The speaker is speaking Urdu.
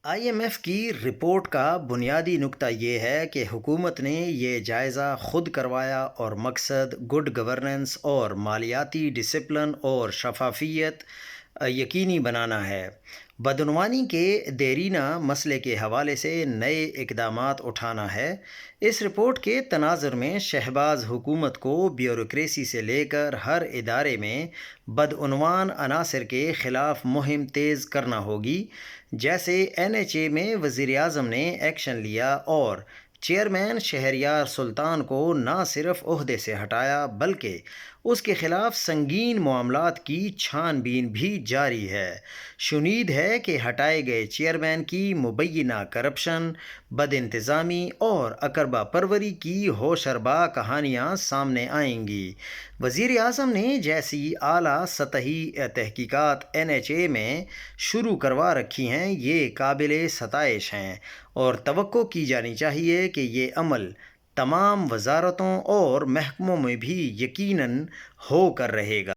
IMF کی رپورٹ کا بنیادی نکتہ یہ ہے کہ حکومت نے یہ جائزہ خود کروایا اور مقصد گڈ گورننس اور مالیاتی ڈسپلن اور شفافیت یقینی بنانا ہے۔ بدعنوانی کے دیرینہ مسئلے کے حوالے سے نئے اقدامات اٹھانا ہے۔ اس رپورٹ کے تناظر میں شہباز حکومت کو بیوروکریسی سے لے کر ہر ادارے میں بدعنوان عناصر کے خلاف مہم تیز کرنا ہوگی۔ جیسے NHA میں وزیر اعظم نے ایکشن لیا اور چیئرمین شہریار سلطان کو نہ صرف عہدے سے ہٹایا بلکہ اس کے خلاف سنگین معاملات کی چھان بین بھی جاری ہے۔ شنید ہے کہ ہٹائے گئے چیئرمین کی مبینہ کرپشن، بد انتظامی اور اقربا پروری کی ہوشربا کہانیاں سامنے آئیں گی۔ وزیر اعظم نے جیسی اعلیٰ سطحی تحقیقات NHA میں شروع کروا رکھی ہیں یہ قابل ستائش ہیں اور توقع کی جانی چاہیے کہ یہ عمل تمام وزارتوں اور محکموں میں بھی یقیناً ہو کر رہے گا۔